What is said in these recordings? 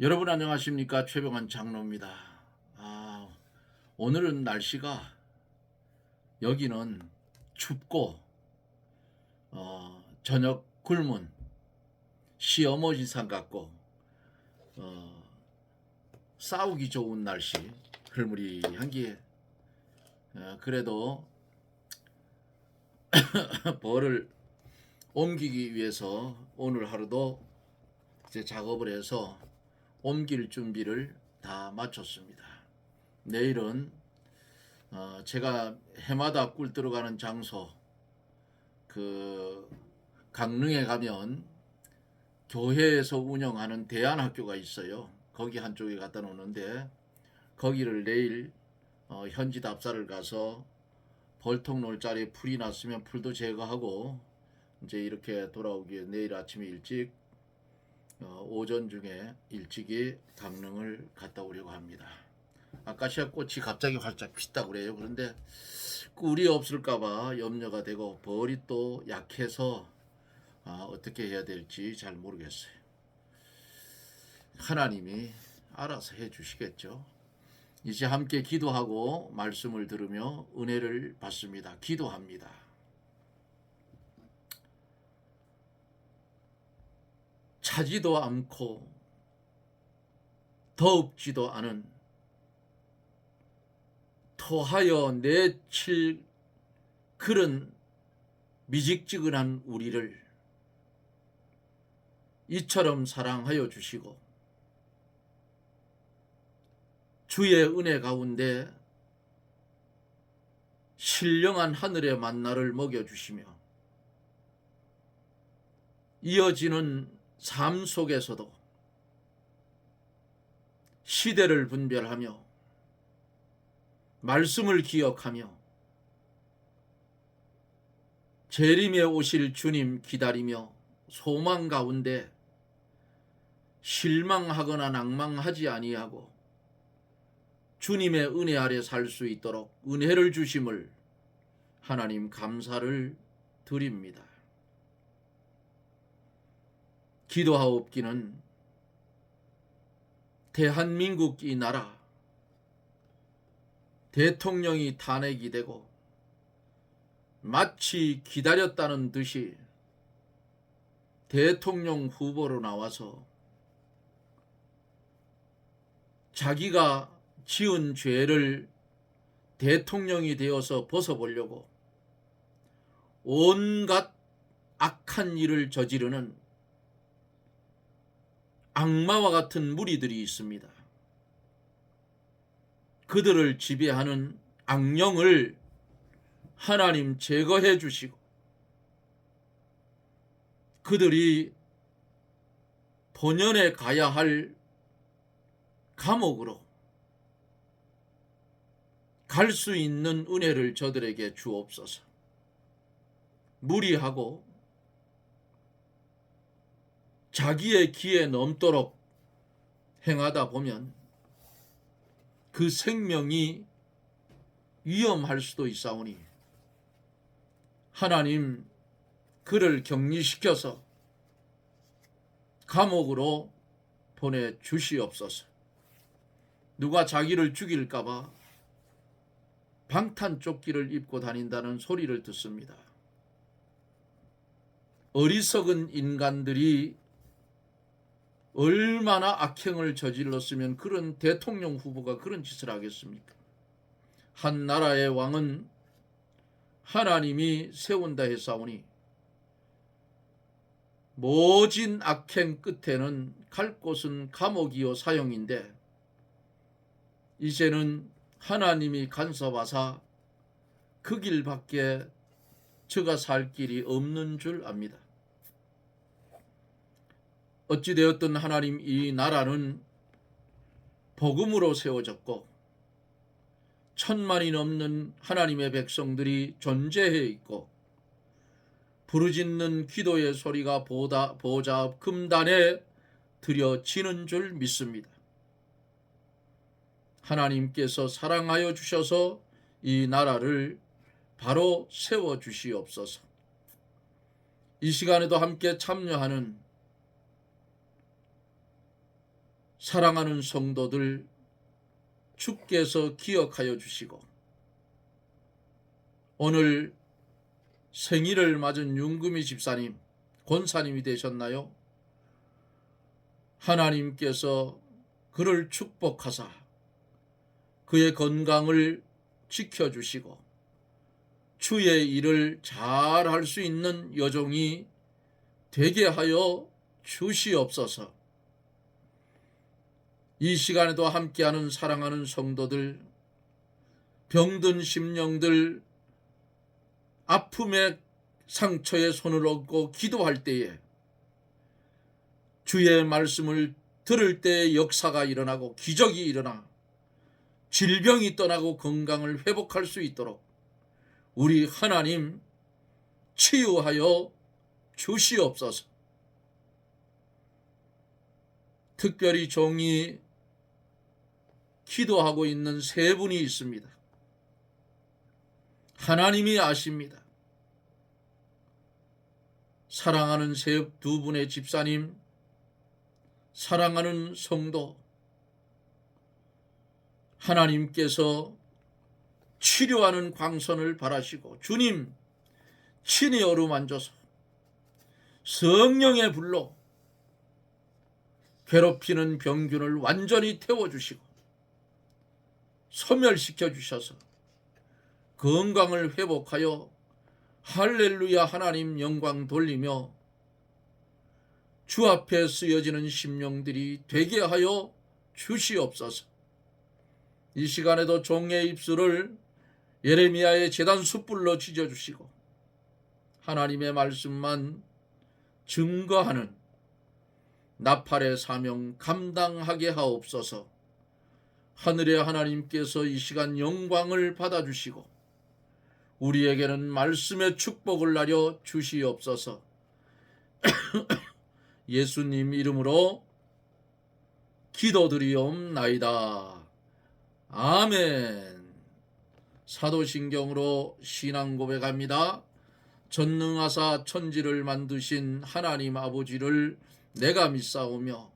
여러분 안녕하십니까? 최병환 장로입니다. 오늘은 날씨가 여기는 춥고 저녁 굶은 시어머니상 같고 어, 싸우기 좋은 날씨, 흐물이한 게 그래도 벌을 옮기기 위해서 오늘 하루도 이제 작업을 해서 옮길 준비를 다 마쳤습니다. 내일은 제가 해마다 꿀 들어가는 장소, 그 강릉에 가면 교회에서 운영하는 대안학교가 있어요. 거기 한쪽에 갖다 놓는데 거기를 내일 현지 답사를 가서 벌통 놀자리에 풀이 났으면 풀도 제거하고 이제 이렇게 돌아오기 위해 내일 아침에 일찍 오전 중에 일찍이 강릉을 갔다 오려고 합니다. 아카시아 꽃이 갑자기 활짝 피었다고 그래요. 그런데 꿀이 없을까봐 염려가 되고 벌이 또 약해서 어떻게 해야 될지 잘 모르겠어요. 하나님이 알아서 해주시겠죠. 이제 함께 기도하고 말씀을 들으며 은혜를 받습니다. 기도합니다. 차지도 않고 더웁지도 않은 토하여 내칠 그런 미직지근한 우리를 이처럼 사랑하여 주시고 주의 은혜 가운데 신령한 하늘의 만나를 먹여주시며 이어지는 삶 속에서도 시대를 분별하며 말씀을 기억하며 재림에 오실 주님 기다리며 소망 가운데 실망하거나 낭망하지 아니하고 주님의 은혜 아래 살 수 있도록 은혜를 주심을 하나님 감사를 드립니다. 기도하옵기는 대한민국 이 나라 대통령이 탄핵이 되고 마치 기다렸다는 듯이 대통령 후보로 나와서 자기가 지은 죄를 대통령이 되어서 벗어보려고 온갖 악한 일을 저지르는 악마와 같은 무리들이 있습니다. 그들을 지배하는 악령을 하나님 제거해 주시고 그들이 본연에 가야 할 감옥으로 갈 수 있는 은혜를 저들에게 주옵소서. 무리하고 자기의 기에 넘도록 행하다 보면 그 생명이 위험할 수도 있사오니 하나님 그를 격리시켜서 감옥으로 보내주시옵소서. 누가 자기를 죽일까봐 방탄조끼를 입고 다닌다는 소리를 듣습니다. 어리석은 인간들이 얼마나 악행을 저질렀으면 그런 대통령 후보가 그런 짓을 하겠습니까? 한 나라의 왕은 하나님이 세운다 했사오니 모진 악행 끝에는 갈 곳은 감옥이요 사형인데 이제는 하나님이 간섭하사 그 길밖에 저가 살 길이 없는 줄 압니다. 어찌되었든 하나님 이 나라는 복음으로 세워졌고 1000만이 넘는 하나님의 백성들이 존재해 있고 부르짖는 기도의 소리가 보좌 앞 금단에 드려지는 줄 믿습니다. 하나님께서 사랑하여 주셔서 이 나라를 바로 세워주시옵소서. 이 시간에도 함께 참여하는 사랑하는 성도들 주께서 기억하여 주시고, 오늘 생일을 맞은 윤금희 집사님, 권사님이 되셨나요? 하나님께서 그를 축복하사 그의 건강을 지켜주시고 주의 일을 잘 할 수 있는 여종이 되게 하여 주시옵소서. 이 시간에도 함께하는 사랑하는 성도들, 병든 심령들, 아픔의 상처에 손을 얹고 기도할 때에 주의 말씀을 들을 때에 역사가 일어나고 기적이 일어나 질병이 떠나고 건강을 회복할 수 있도록 우리 하나님 치유하여 주시옵소서. 특별히 종이 기도하고 있는 세 분이 있습니다. 하나님이 아십니다. 사랑하는 두 분의 집사님, 사랑하는 성도, 하나님께서 치료하는 광선을 바라시고 주님 친히 어루만져서 성령의 불로 괴롭히는 병균을 완전히 태워주시고 소멸시켜 주셔서 건강을 회복하여 할렐루야 하나님 영광 돌리며 주 앞에 쓰여지는 심령들이 되게 하여 주시옵소서. 이 시간에도 종의 입술을 예레미야의 제단 숯불로 지져주시고 하나님의 말씀만 증거하는 나팔의 사명 감당하게 하옵소서. 하늘의 하나님께서 이 시간 영광을 받아주시고 우리에게는 말씀의 축복을 나려 주시옵소서. 예수님 이름으로 기도드리옵나이다. 아멘. 사도신경으로 신앙 고백합니다. 전능하사 천지를 만드신 하나님 아버지를 내가 믿사오며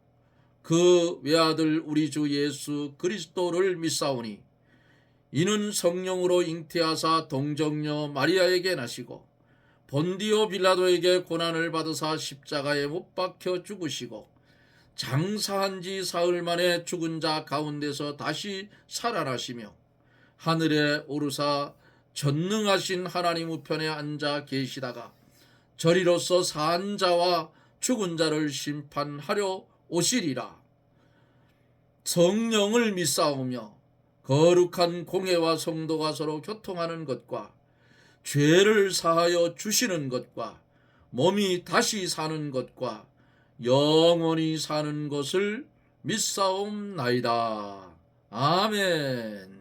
그 외아들 우리 주 예수 그리스도를 믿사오니 이는 성령으로 잉태하사 동정녀 마리아에게 나시고 본디오 빌라도에게 고난을 받으사 십자가에 못 박혀 죽으시고 장사한 지 사흘 만에 죽은 자 가운데서 다시 살아나시며 하늘에 오르사 전능하신 하나님 우편에 앉아 계시다가 저리로서 산 자와 죽은 자를 심판하려 오시리라. 성령을 믿사오며 거룩한 공회와 성도가 서로 교통하는 것과 죄를 사하여 주시는 것과 몸이 다시 사는 것과 영원히 사는 것을 믿사옵나이다. 아멘.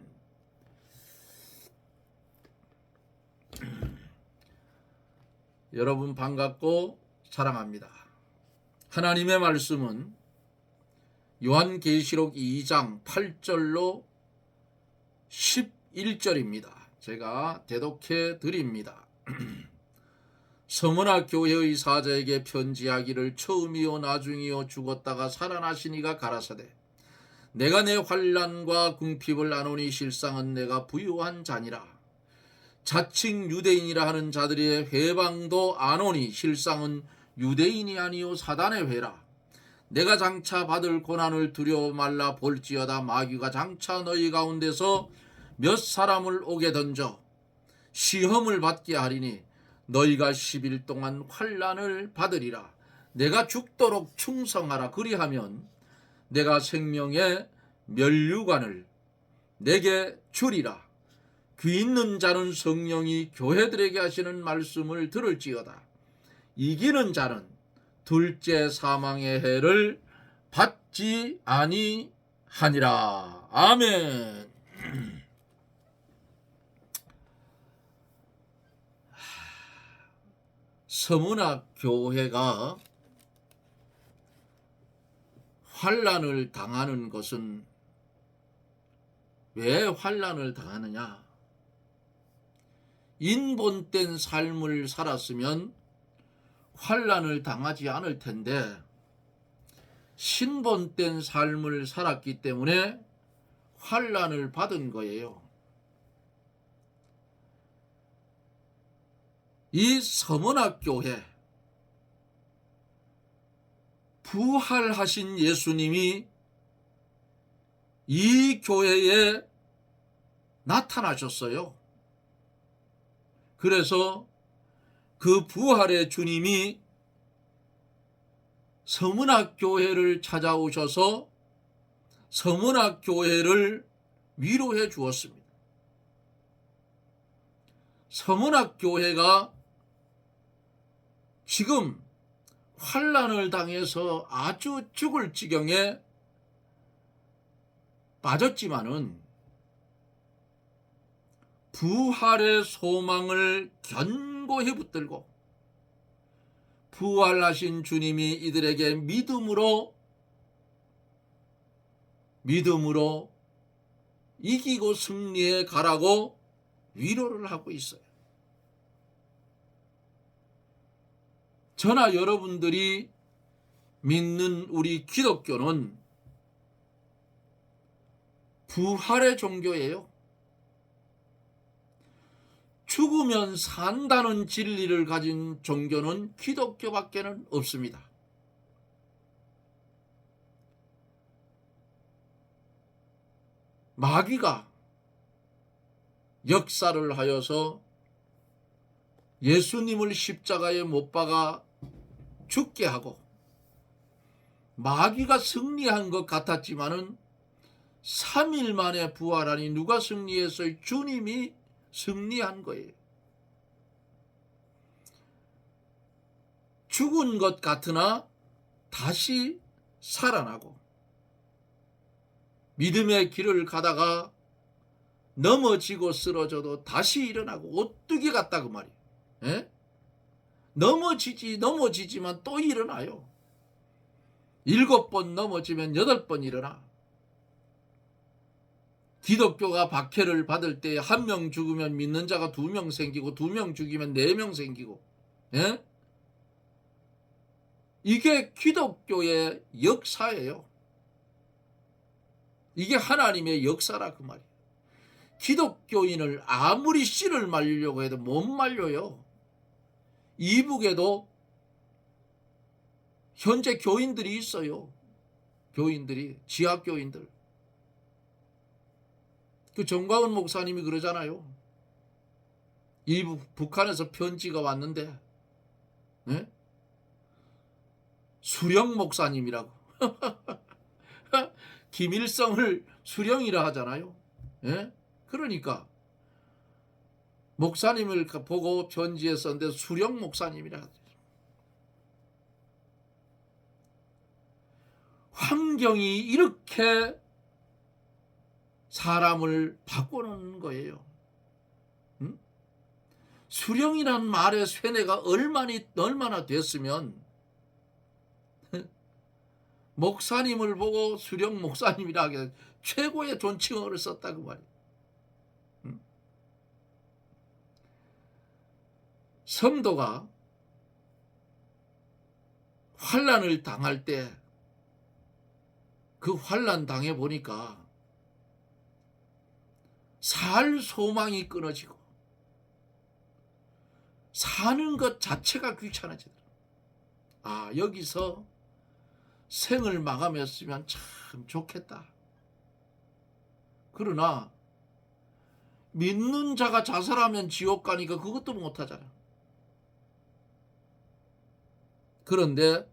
여러분 반갑고 사랑합니다. 하나님의 말씀은 요한계시록 2장 8절로 11절입니다. 제가 대독해 드립니다. 서머나 교회의 사자에게 편지하기를 처음이요 나중이요 죽었다가 살아나신 이가 가라사대 내가 내 환난과 궁핍을 아노니 실상은 내가 부유한 자니라. 자칭 유대인이라 하는 자들의 회방도 아노니 실상은 유대인이 아니요 사단의 회라. 내가 장차 받을 고난을 두려워 말라. 볼지어다 마귀가 장차 너희 가운데서 몇 사람을 오게 던져 시험을 받게 하리니 너희가 10일 동안 환난을 받으리라. 내가 죽도록 충성하라. 그리하면 내가 생명의 면류관을 내게 주리라. 귀 있는 자는 성령이 교회들에게 하시는 말씀을 들을지어다. 이기는 자는 둘째 사망의 해를 받지 아니하니라. 아멘. 서문학 교회가 환난을 당하는 것은 왜 환난을 당하느냐? 인본된 삶을 살았으면 환난을 당하지 않을 텐데 신본된 삶을 살았기 때문에 환난을 받은 거예요. 이 서문학 교회, 부활하신 예수님이 이 교회에 나타나셨어요. 그래서 그 부활의 주님이 서문학 교회를 찾아오셔서 서문학 교회를 위로해 주었습니다. 서문학 교회가 지금 환난을 당해서 아주 죽을 지경에 빠졌지만은 부활의 소망을 견고히 붙들고 부활하신 주님이 이들에게 믿음으로 이기고 승리해 가라고 위로를 하고 있어요. 저나 여러분들이 믿는 우리 기독교는 부활의 종교예요. 죽으면 산다는 진리를 가진 종교는 기독교밖에는 없습니다. 마귀가 역사를 하여서 예수님을 십자가에 못 박아 죽게 하고 마귀가 승리한 것 같았지만은 3일 만에 부활하니 누가 승리했어요? 주님이 승리한 거예요. 죽은 것 같으나 다시 살아나고 믿음의 길을 가다가 넘어지고 쓰러져도 다시 일어나고 오뚜기 같다 그 말이에요. 예? 넘어지지만 또 일어나요. 7번 넘어지면 8번 일어나. 기독교가 박해를 받을 때 1명 죽으면 믿는 자가 2명 생기고 2명 죽이면 4명 생기고, 예? 이게 기독교의 역사예요. 이게 하나님의 역사라 그 말이에요. 기독교인을 아무리 씨를 말리려고 해도 못 말려요. 이북에도 현재 교인들이 있어요. 교인들이, 지하교인들. 그 정광훈 목사님이 그러잖아요. 이북 북한에서 편지가 왔는데, 네? 수령 목사님이라고. 김일성을 수령이라 하잖아요. 네? 그러니까 목사님을 보고 편지에 썼는데 수령 목사님이라 하죠. 환경이 이렇게 사람을 바꾸는 거예요. 응? 수령이란 말의 쇠뇌가 얼마나 됐으면 목사님을 보고 수령 목사님이라 하게 최고의 존칭어를 썼다 그 말이에요. 응? 성도가 환난을 당할 때 그 환난 당해 보니까 살 소망이 끊어지고 사는 것 자체가 귀찮아지더라. 아, 여기서 생을 마감했으면 참 좋겠다. 그러나 믿는 자가 자살하면 지옥 가니까 그것도 못하잖아. 그런데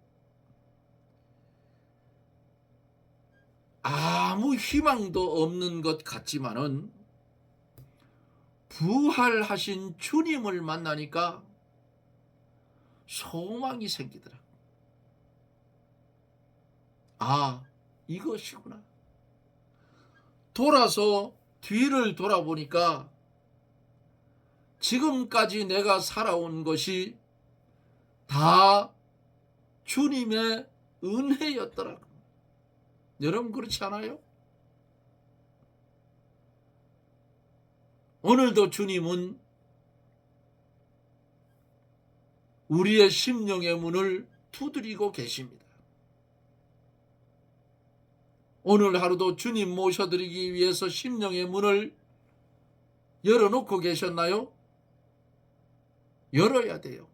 아무 희망도 없는 것 같지만은 부활하신 주님을 만나니까 소망이 생기더라. 아, 이것이구나. 돌아서 뒤를 돌아보니까 지금까지 내가 살아온 것이 다 주님의 은혜였더라고. 여러분 그렇지 않아요? 오늘도 주님은 우리의 심령의 문을 두드리고 계십니다. 오늘 하루도 주님 모셔드리기 위해서 심령의 문을 열어놓고 계셨나요? 열어야 돼요.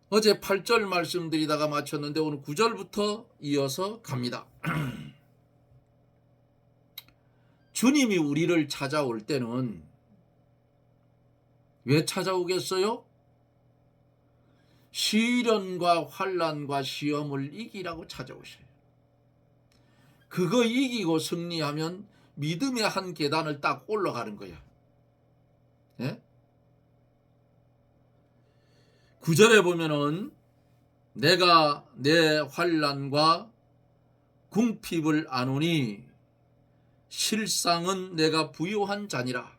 어제 8절 말씀드리다가 마쳤는데 오늘 9절부터 이어서 갑니다. 주님이 우리를 찾아올 때는 왜 찾아오겠어요? 시련과 환난과 시험을 이기라고 찾아오셔요. 그거 이기고 승리하면 믿음의 한 계단을 딱 올라가는 거야. 예? 9절에 보면은 내가 내 환난과 궁핍을 아노니 실상은 내가 부요한 자니라.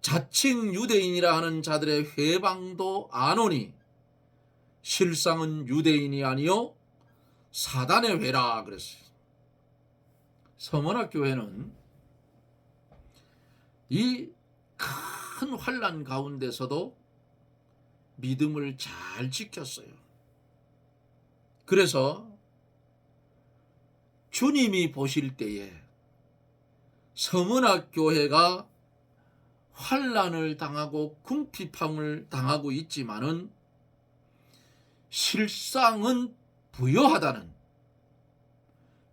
자칭 유대인이라 하는 자들의 회방도 아노니 실상은 유대인이 아니요 사단의 회라 그랬어요. 서문학교회는 이 큰 환난 가운데서도 믿음을 잘 지켰어요. 그래서 주님이 보실 때에 서문학교회가 환난을 당하고 궁핍함을 당하고 있지만은 실상은 부요하다는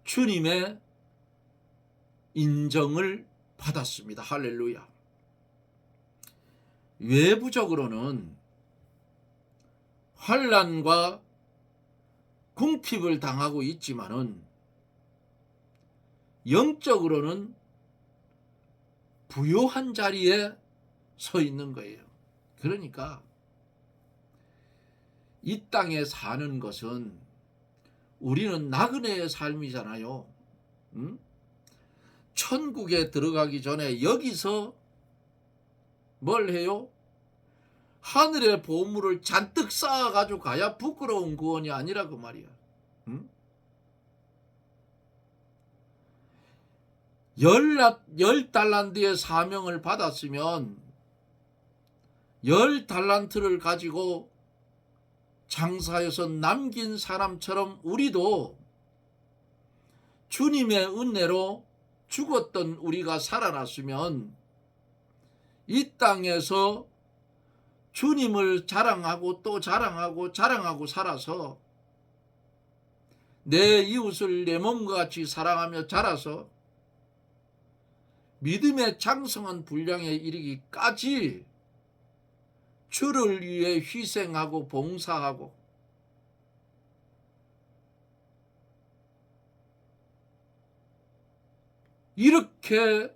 주님의 인정을 받았습니다. 할렐루야. 외부적으로는 환난과 궁핍을 당하고 있지만은 영적으로는 부요한 자리에 서 있는 거예요. 그러니까 이 땅에 사는 것은 우리는 나그네의 삶이잖아요. 천국에 들어가기 전에 여기서 뭘 해요? 하늘의 보물을 잔뜩 쌓아가지고 가야 부끄러운 구원이 아니라 그 말이야. 열 달란트의 사명을 받았으면 10달란트를 가지고 장사해서 남긴 사람처럼 우리도 주님의 은혜로 죽었던 우리가 살아났으면 이 땅에서 주님을 자랑하고 또 자랑하고 살아서 내 이웃을 내 몸과 같이 사랑하며 자라서 믿음의 장성한 분량에 이르기까지 주를 위해 희생하고 봉사하고 이렇게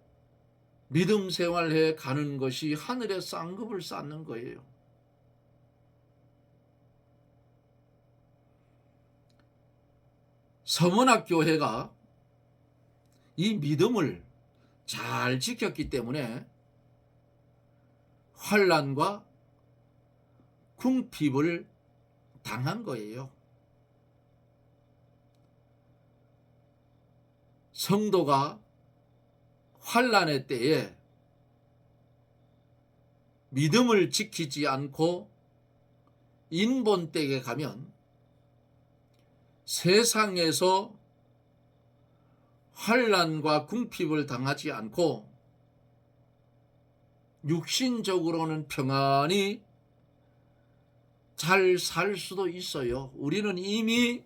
믿음 생활해 가는 것이 하늘의 쌍급을 쌓는 거예요. 서문학교회가 이 믿음을 잘 지켰기 때문에 환난과 궁핍을 당한 거예요. 성도가 환난의 때에 믿음을 지키지 않고 인본댁에 가면 세상에서 환난과 궁핍을 당하지 않고 육신적으로는 평안히 잘 살 수도 있어요. 우리는 이미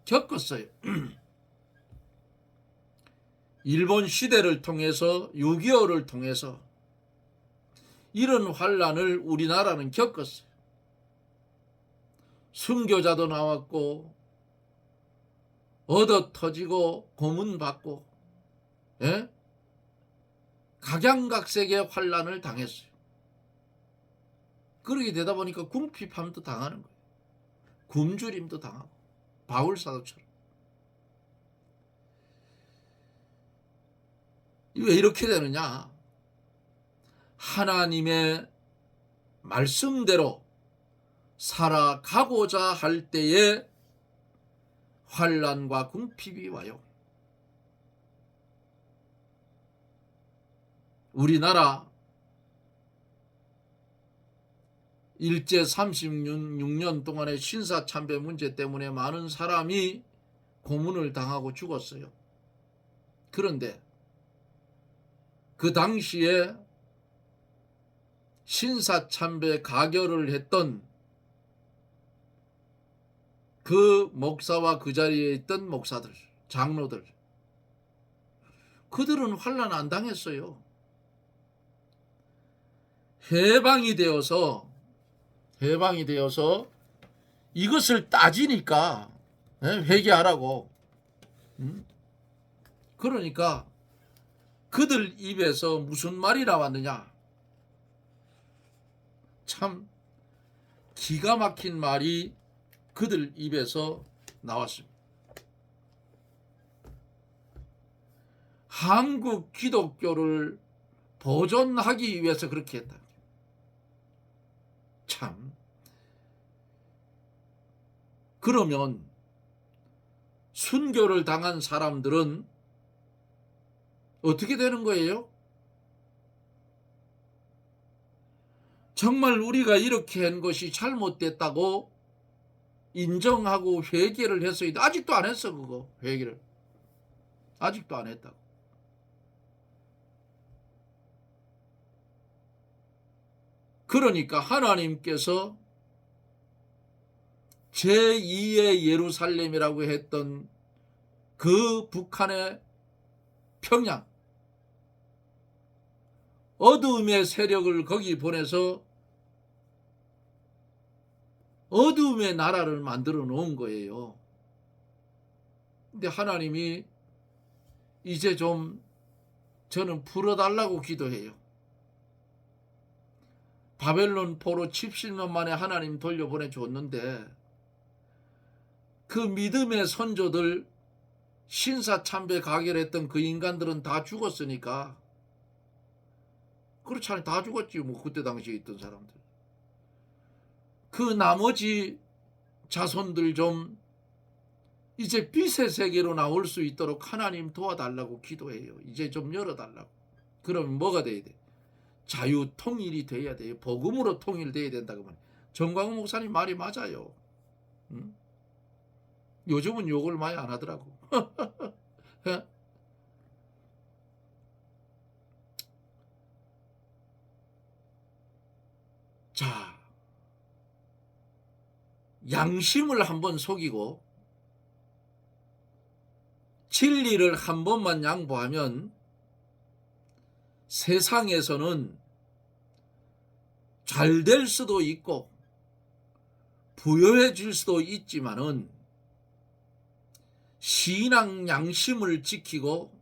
겪었어요. 일본 시대를 통해서 6.25를 통해서 이런 환난을 우리나라는 겪었어요. 순교자도 나왔고 얻어 터지고 고문받고 각양각색의 환난을 당했어요. 그렇게 되다 보니까 궁핍함도 당하는 거예요. 굶주림도 당하고 바울사도처럼. 왜 이렇게 되느냐? 하나님의 말씀대로 살아가고자 할 때에 환난과 궁핍이 와요. 우리나라 일제 36년 동안의 신사참배 문제 때문에 많은 사람이 고문을 당하고 죽었어요. 그런데 그 당시에 신사참배 가결을 했던 그 목사와 그 자리에 있던 목사들, 장로들, 그들은 환난 안 당했어요. 해방이 되어서 이것을 따지니까 회개하라고. 그러니까 그들 입에서 무슨 말이 나왔느냐? 참 기가 막힌 말이 그들 입에서 나왔습니다. 한국 기독교를 보존하기 위해서 그렇게 했다. 참. 그러면 순교를 당한 사람들은 어떻게 되는 거예요? 정말 우리가 이렇게 한 것이 잘못됐다고 인정하고 회개를 했어야 돼. 아직도 안 했어. 그거 회개를 아직도 안 했다고. 그러니까 하나님께서 제2의 예루살렘이라고 했던 그 북한의 평양, 어두움의 세력을 거기 보내서 어두움의 나라를 만들어 놓은 거예요. 근데 하나님이 이제 좀 저는 풀어달라고 기도해요. 바벨론 포로 70년 만에 하나님 돌려보내줬는데 그 믿음의 선조들, 신사참배 가결했던 그 인간들은 다 죽었으니까. 그렇잖아요. 다 죽었지 뭐. 그때 당시에 있던 사람들. 그 나머지 자손들 좀 이제 빛의 세계로 나올 수 있도록 하나님 도와달라고 기도해요. 이제 좀 열어달라고. 그러면 뭐가 돼야 돼? 자유 통일이 돼야 돼요. 복음으로 통일돼야 된다고 말해요. 정광훈 목사님 말이 맞아요. 응? 요즘은 욕을 많이 안 하더라고. 자, 양심을 한번 속이고 진리를 한 번만 양보하면 세상에서는 잘 될 수도 있고 부유해질 수도 있지만은 신앙 양심을 지키고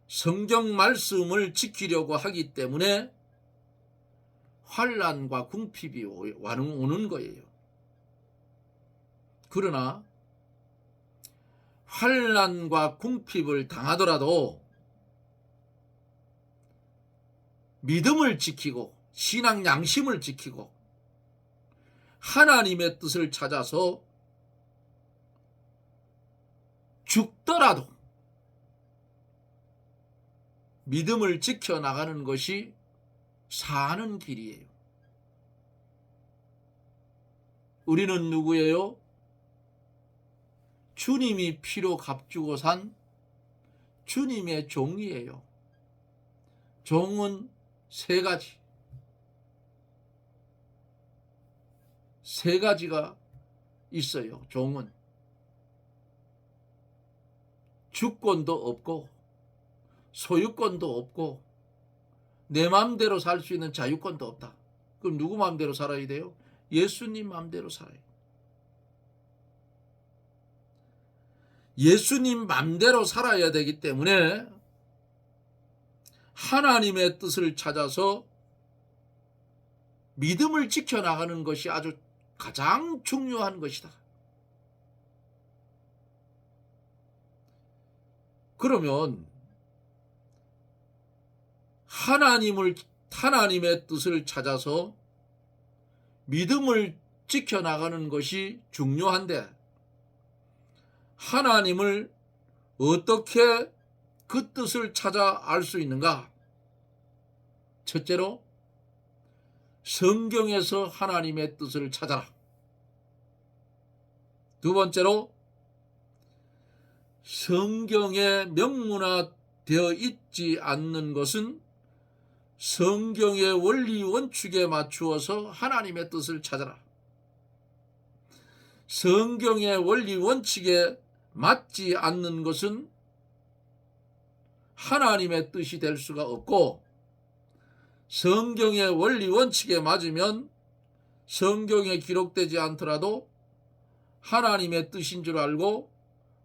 성경 말씀을 지키려고 하기 때문에 환난과 궁핍이 오는 거예요. 그러나 환난과 궁핍을 당하더라도 믿음을 지키고 신앙 양심을 지키고 하나님의 뜻을 찾아서 죽더라도 믿음을 지켜나가는 것이 사는 길이에요. 우리는 누구예요? 주님이 피로 값주고 산 주님의 종이에요. 종은 세 가지가 있어요. 종은 주권도 없고 소유권도 없고 내 마음대로 살 수 있는 자유권도 없다. 그럼 누구 마음대로 살아야 돼요? 예수님 마음대로 살아요. 예수님 마음대로 살아야 되기 때문에 하나님의 뜻을 찾아서 믿음을 지켜나가는 것이 아주 가장 중요한 것이다. 그러면 하나님의 뜻을 찾아서 믿음을 지켜나가는 것이 중요한데 하나님을 어떻게 그 뜻을 찾아 알 수 있는가? 첫째로 성경에서 하나님의 뜻을 찾아라. 두 번째로, 성경에 명문화되어 있지 않는 것은 성경의 원리 원칙에 맞추어서 하나님의 뜻을 찾아라. 성경의 원리 원칙에 맞지 않는 것은 하나님의 뜻이 될 수가 없고, 성경의 원리 원칙에 맞으면 성경에 기록되지 않더라도 하나님의 뜻인 줄 알고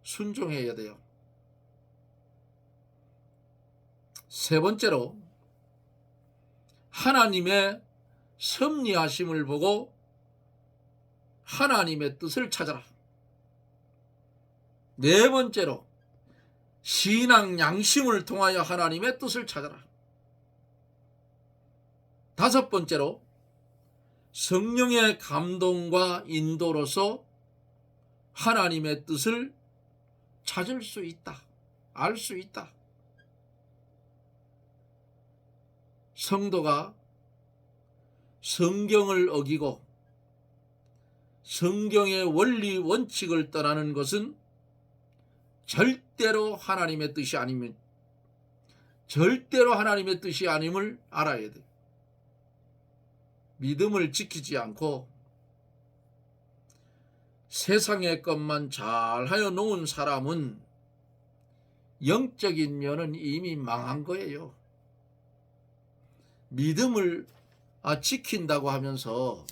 순종해야 돼요. 세 번째로, 하나님의 섭리하심을 보고 하나님의 뜻을 찾아라. 네 번째로, 신앙 양심을 통하여 하나님의 뜻을 찾아라. 다섯 번째로, 성령의 감동과 인도로서 하나님의 뜻을 찾을 수 있다. 알 수 있다. 성도가 성경을 어기고 성경의 원리 원칙을 떠나는 것은 절대로 하나님의 뜻이 아니면 절대로 하나님의 뜻이 아님을 알아야 돼. 믿음을 지키지 않고 세상의 것만 잘하여 놓은 사람은 영적인 면은 이미 망한 거예요. 믿음을 지킨다고 하면서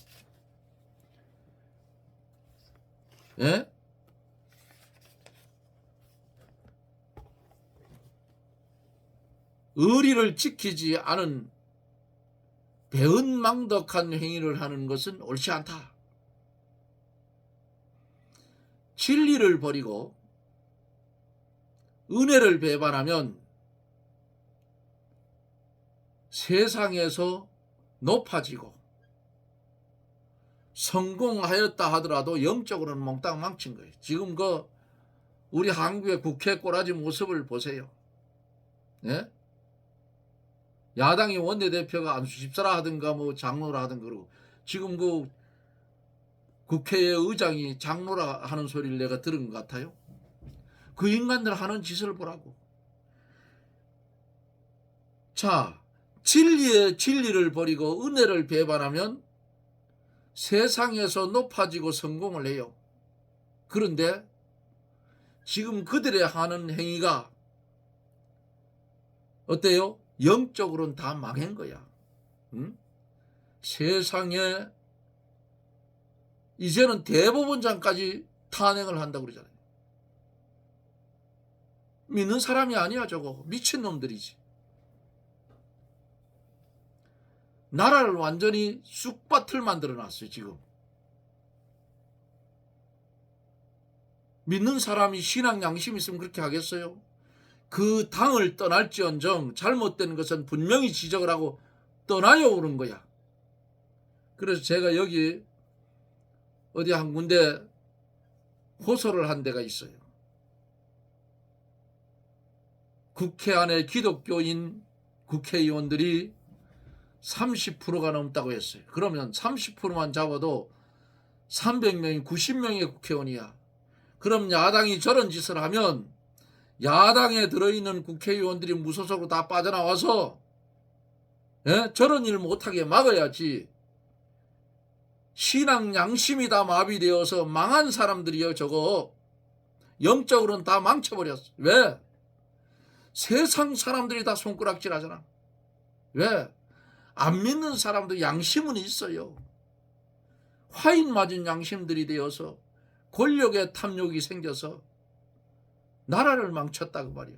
의리를 지키지 않은 배은망덕한 행위를 하는 것은 옳지 않다. 진리를 버리고 은혜를 배반하면 세상에서 높아지고 성공하였다 하더라도 영적으로는 몽땅 망친 거예요. 지금 우리 한국의 국회 꼬라지 모습을 보세요. 예? 야당이 원내대표가 안수집사라 하든가 장로라 하든가 그러고, 지금 국회의 의장이 장로라 하는 소리를 내가 들은 것 같아요. 그 인간들 하는 짓을 보라고. 자, 진리를 버리고 은혜를 배반하면 세상에서 높아지고 성공을 해요. 그런데 지금 그들의 하는 행위가 어때요? 영적으로는 다 망한 거야. 응? 세상에 이제는 대법원장까지 탄핵을 한다고 그러잖아요. 믿는 사람이 아니야. 저거 미친놈들이지. 나라를 완전히 쑥밭을 만들어놨어요. 지금 믿는 사람이 신앙 양심이 있으면 그렇게 하겠어요? 그 당을 떠날지언정 잘못된 것은 분명히 지적을 하고 떠나려 오는 거야. 그래서 제가 여기 어디 한 군데 호소를 한 데가 있어요. 국회 안에 기독교인 국회의원들이 30%가 넘다고 했어요. 그러면 30%만 잡아도 300명이 90명의 국회의원이야. 그럼 야당이 저런 짓을 하면 야당에 들어있는 국회의원들이 무소속으로 다 빠져나와서 저런 일 못하게 막아야지. 신앙 양심이 다 마비되어서 망한 사람들이요. 저거 영적으로는 다 망쳐버렸어. 왜? 세상 사람들이 다 손가락질 하잖아. 왜? 안 믿는 사람도 양심은 있어요. 화인 맞은 양심들이 되어서 권력의 탐욕이 생겨서 나라를 망쳤다고 말이야.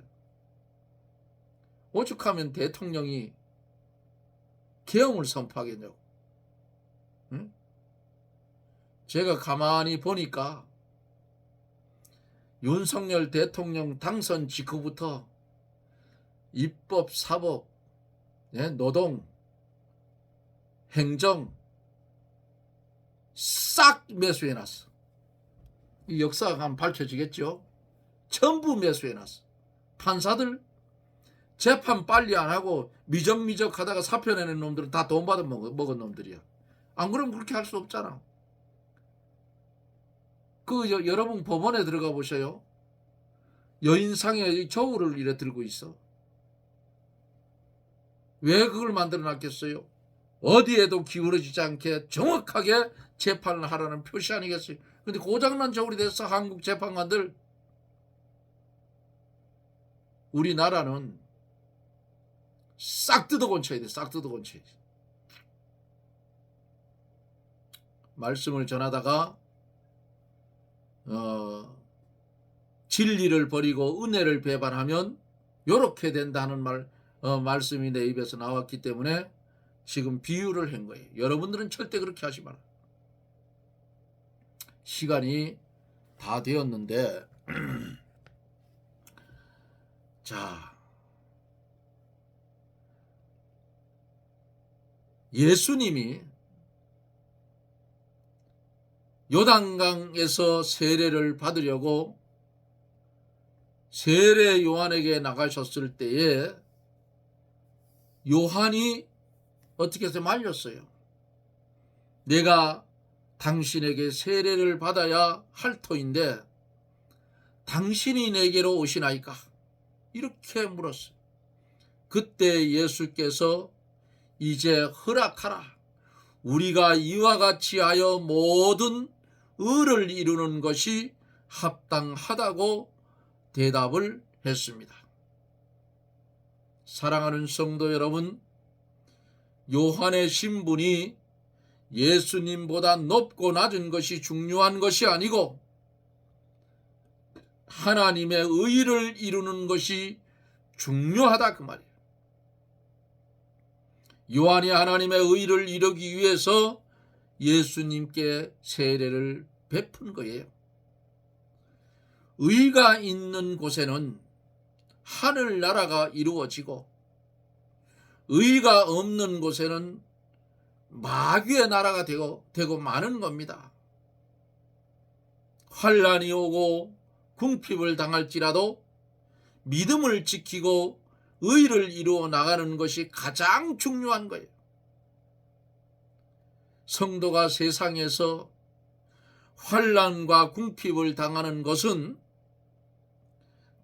오죽하면 대통령이 계엄을 선포하겠냐고. 응? 제가 가만히 보니까 윤석열 대통령 당선 직후부터 입법, 사법, 노동, 행정 싹 매수해놨어. 이 역사가 한번 밝혀지겠죠. 전부 매수해놨어. 판사들 재판 빨리 안 하고 미적미적 하다가 사표 내는 놈들은 다 돈 받아 먹은 놈들이야. 안 그러면 그렇게 할 수 없잖아. 여러분 법원에 들어가 보셔요. 여인상에 저울을 이래 들고 있어. 왜 그걸 만들어 놨겠어요? 어디에도 기울어지지 않게 정확하게 재판을 하라는 표시 아니겠어요? 근데 고장난 저울이 돼서 한국 재판관들, 우리나라는 싹 뜯어 건쳐야 돼. 싹 뜯어 건쳐야 돼. 말씀을 전하다가 진리를 버리고 은혜를 배반하면 요렇게 된다는 말씀이 내 입에서 나왔기 때문에 지금 비유를 한 거예요. 여러분들은 절대 그렇게 하지 마라. 시간이 다 되었는데 자, 예수님이 요단강에서 세례를 받으려고 세례 요한에게 나가셨을 때에 요한이 어떻게 해서 말렸어요. 내가 당신에게 세례를 받아야 할 터인데 당신이 내게로 오시나이까? 이렇게 물었어요. 그때 예수께서 이제 허락하라. 우리가 이와 같이 하여 모든 의를 이루는 것이 합당하다고 대답을 했습니다. 사랑하는 성도 여러분, 요한의 신분이 예수님보다 높고 낮은 것이 중요한 것이 아니고 하나님의 의를 이루는 것이 중요하다 그 말이에요. 요한이 하나님의 의를 이루기 위해서 예수님께 세례를 베푼 거예요. 의가 있는 곳에는 하늘나라가 이루어지고 의가 없는 곳에는 마귀의 나라가 되고 마는 겁니다. 환난이 오고 궁핍을 당할지라도 믿음을 지키고 의를 이루어 나가는 것이 가장 중요한 거예요. 성도가 세상에서 환난과 궁핍을 당하는 것은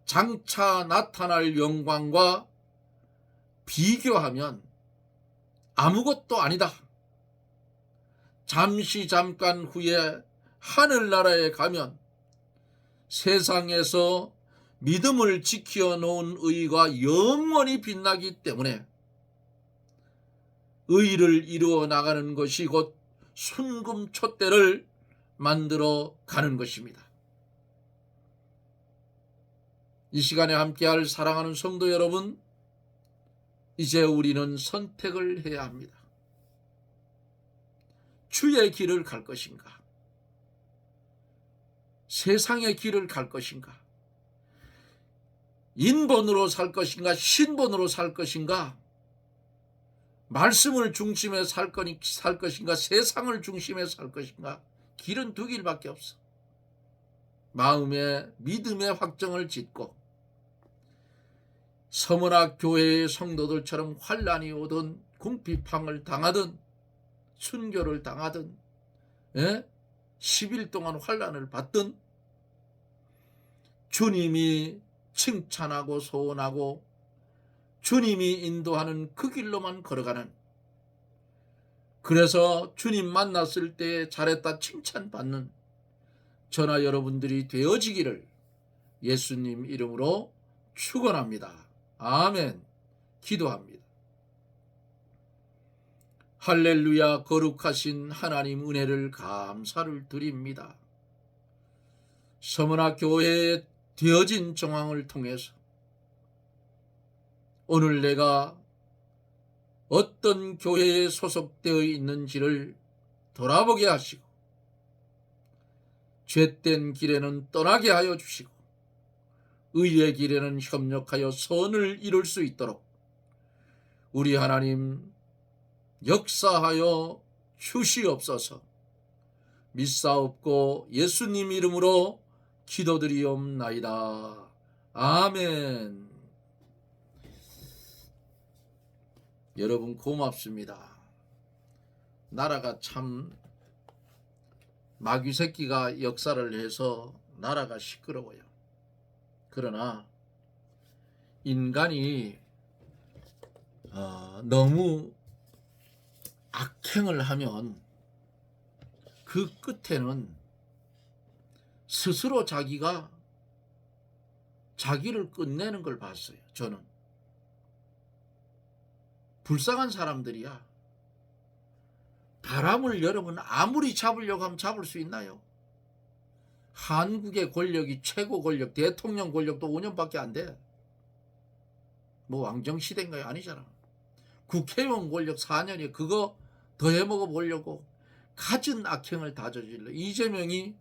장차 나타날 영광과 비교하면 아무것도 아니다. 잠깐 후에 하늘나라에 가면 세상에서 믿음을 지켜 놓은 의가 영원히 빛나기 때문에 의를 이루어 나가는 것이 곧 순금촛대를 만들어 가는 것입니다. 이 시간에 함께할 사랑하는 성도 여러분, 이제 우리는 선택을 해야 합니다. 주의 길을 갈 것인가? 세상의 길을 갈 것인가? 인본으로 살 것인가? 신본으로 살 것인가? 말씀을 중심에 살 것인가? 세상을 중심에 살 것인가? 길은 두 길밖에 없어. 마음에 믿음의 확정을 짓고 서문학 교회의 성도들처럼 환난이 오든 궁핍함을 당하든 순교를 당하든 10일 동안 환난을 받든 주님이 칭찬하고 소원하고 주님이 인도하는 그 길로만 걸어가는, 그래서 주님 만났을 때 잘했다 칭찬받는 저나 여러분들이 되어지기를 예수님 이름으로 축원합니다. 아멘. 기도합니다. 할렐루야. 거룩하신 하나님 은혜를 감사를 드립니다. 서문학 교회에 되어진 정황을 통해서 오늘 내가 어떤 교회에 소속되어 있는지를 돌아보게 하시고 죄된 길에는 떠나게 하여 주시고 의의 길에는 협력하여 선을 이룰 수 있도록 우리 하나님 역사하여 주시옵소서. 믿사옵고 예수님 이름으로 기도드리옵나이다. 아멘. 여러분 고맙습니다. 나라가 참 마귀 새끼가 역사를 해서 나라가 시끄러워요. 그러나 인간이 너무 악행을 하면 그 끝에는 스스로 자기가 자기를 끝내는 걸 봤어요. 저는 불쌍한 사람들이야. 바람을 여러분 아무리 잡으려고 하면 잡을 수 있나요? 한국의 권력이 최고 권력, 대통령 권력도 5년밖에 안 돼. 뭐 왕정시대인가요? 아니잖아. 국회의원 권력 4년이 그거 더 해먹어 보려고 갖은 악행을 다 저질러. 이재명이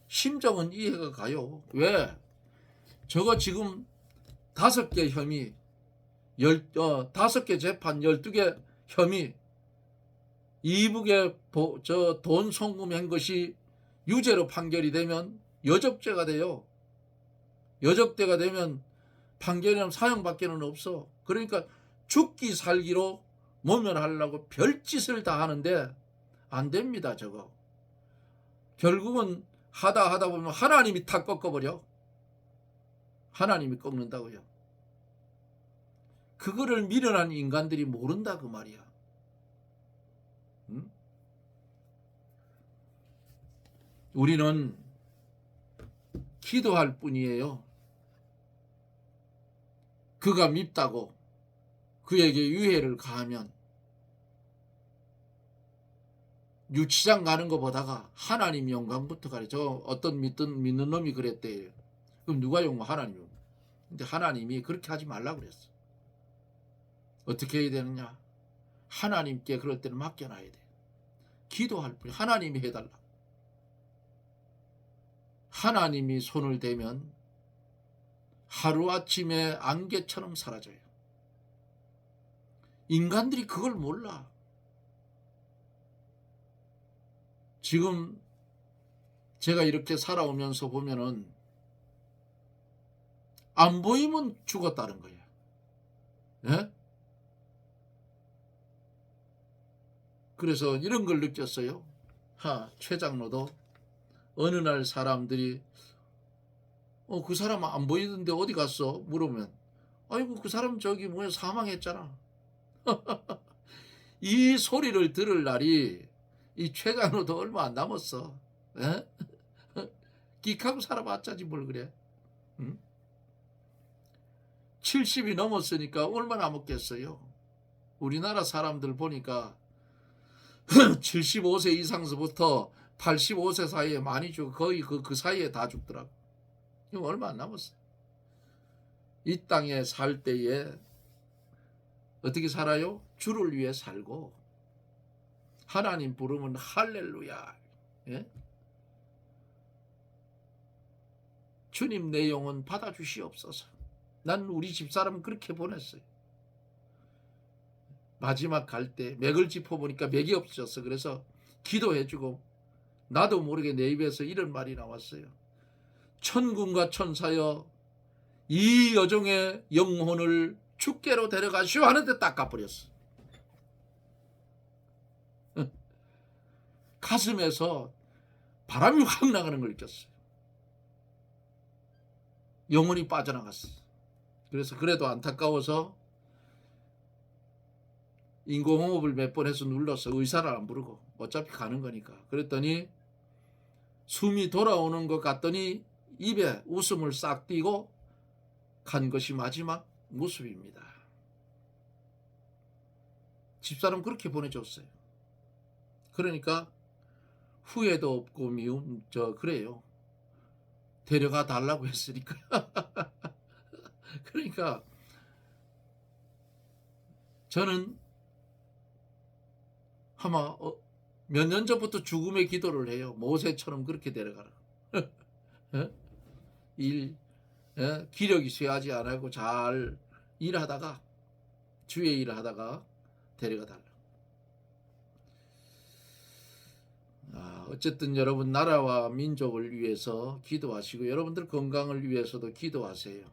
심정은 이해가 가요. 왜? 저거 지금 5개 혐의, 5개 재판, 12개 혐의, 이북에 돈 송금한 것이 유죄로 판결이 되면 여적죄가 돼요. 여적죄가 되면 판결이면 사형밖에는 없어. 그러니까 죽기 살기로 모면하려고 별짓을 다 하는데 안 됩니다. 저거 결국은 하다 보면 하나님이 다 꺾어버려. 하나님이 꺾는다고요. 그거를 미련한 인간들이 모른다 그 말이야. 응? 우리는 기도할 뿐이에요. 그가 밉다고 그에게 유해를 가하면 유치장 가는 거 보다가 하나님 영광부터 가래. 저 어떤 믿는 놈이 그랬대요. 그럼 누가 용어? 하나님. 근데 하나님이 그렇게 하지 말라고 그랬어. 어떻게 해야 되느냐? 하나님께 그럴 때는 맡겨놔야 돼. 기도할 뿐. 하나님이 해달라. 하나님이 손을 대면 하루아침에 안개처럼 사라져요. 인간들이 그걸 몰라. 지금 제가 이렇게 살아오면서 보면은 안 보이면 죽었다는 거예요. 예? 그래서 이런 걸 느꼈어요. 최 장로도 어느 날 사람들이 그 사람 안 보이던데 어디 갔어? 물으면 아이고 그 사람 저기 뭐야 사망했잖아. 이 소리를 들을 날이 이 최 장로도 얼마 안 남았어. 에? 기하고 살아봤자지 뭘 그래. 응? 70이 넘었으니까 얼마나 먹겠어요. 우리나라 사람들 보니까 75세 이상서부터 85세 사이에 많이 죽어. 거의 그 사이에 다 죽더라고. 이거 얼마 안 남았어. 이 땅에 살 때에 어떻게 살아요? 주를 위해 살고 하나님 부르면 할렐루야. 예? 주님 내 영혼 받아주시옵소서. 난 우리 집사람 그렇게 보냈어요. 마지막 갈 때 맥을 짚어보니까 맥이 없어졌어. 그래서 기도해주고 나도 모르게 내 입에서 이런 말이 나왔어요. 천군과 천사여 이 여종의 영혼을 주께로 데려가시오 하는데 딱 가버렸어. 가슴에서 바람이 확 나가는 걸 느꼈어요. 영혼이 빠져나갔어. 그래서 그래도 안타까워서 인공호흡을 몇 번 해서 눌러서 의사를 안 부르고 어차피 가는 거니까. 그랬더니 숨이 돌아오는 것 같더니 입에 웃음을 싹 띄고 간 것이 마지막 모습입니다. 집사람 그렇게 보내줬어요. 그러니까 후회도 없고 미움 그래요. 데려가 달라고 했으니까. 그러니까 저는 아마 몇 년 전부터 죽음의 기도를 해요. 모세처럼 그렇게 데려가라. 기력이 쇠하지 않고 잘 일하다가 주의 일을 하다가 데려가 달라. 어쨌든 여러분 나라와 민족을 위해서 기도하시고 여러분들 건강을 위해서도 기도하세요.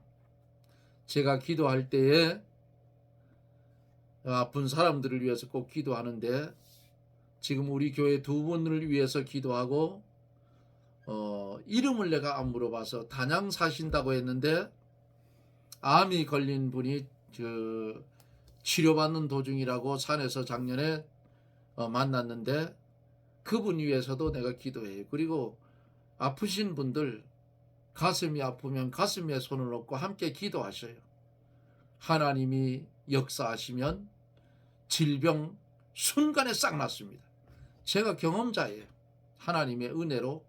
제가 기도할 때에 아픈 사람들을 위해서 꼭 기도하는데 지금 우리 교회 두 분을 위해서 기도하고 이름을 내가 안 물어봐서 단양 사신다고 했는데 암이 걸린 분이 치료받는 도중이라고 산에서 작년에 만났는데 그분 위해서도 내가 기도해요. 그리고 아프신 분들 가슴이 아프면 가슴에 손을 얹고 함께 기도하셔요. 하나님이 역사하시면 질병 순간에 싹 났습니다. 제가 경험자예요. 하나님의 은혜로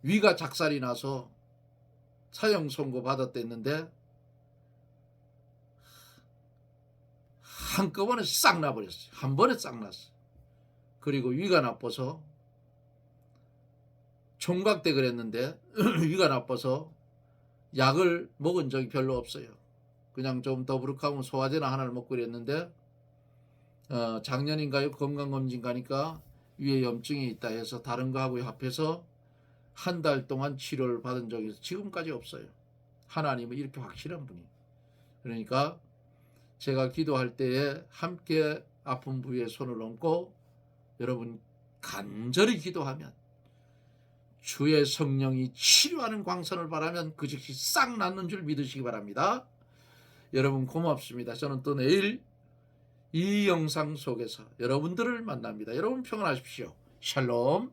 위가 작살이 나서 사형 선고 받았댔는데 한꺼번에 싹 나버렸어요. 한 번에 싹 났어요. 그리고 위가 나빠서 총각대 그랬는데 위가 나빠서 약을 먹은 적이 별로 없어요. 그냥 좀 더부룩하면 소화제나 하나를 먹고 그랬는데 작년인가요? 건강검진 가니까 위에 염증이 있다 해서 다른 거하고 합해서 한 달 동안 치료를 받은 적이 지금까지 없어요. 하나님은 이렇게 확실한 분이. 그러니까 제가 기도할 때에 함께 아픈 부위에 손을 얹고 여러분 간절히 기도하면 주의 성령이 치료하는 광선을 바라면 그 즉시 싹 낫는 줄 믿으시기 바랍니다. 여러분 고맙습니다. 저는 또 내일 이 영상 속에서 여러분들을 만납니다. 여러분 평안하십시오. 샬롬.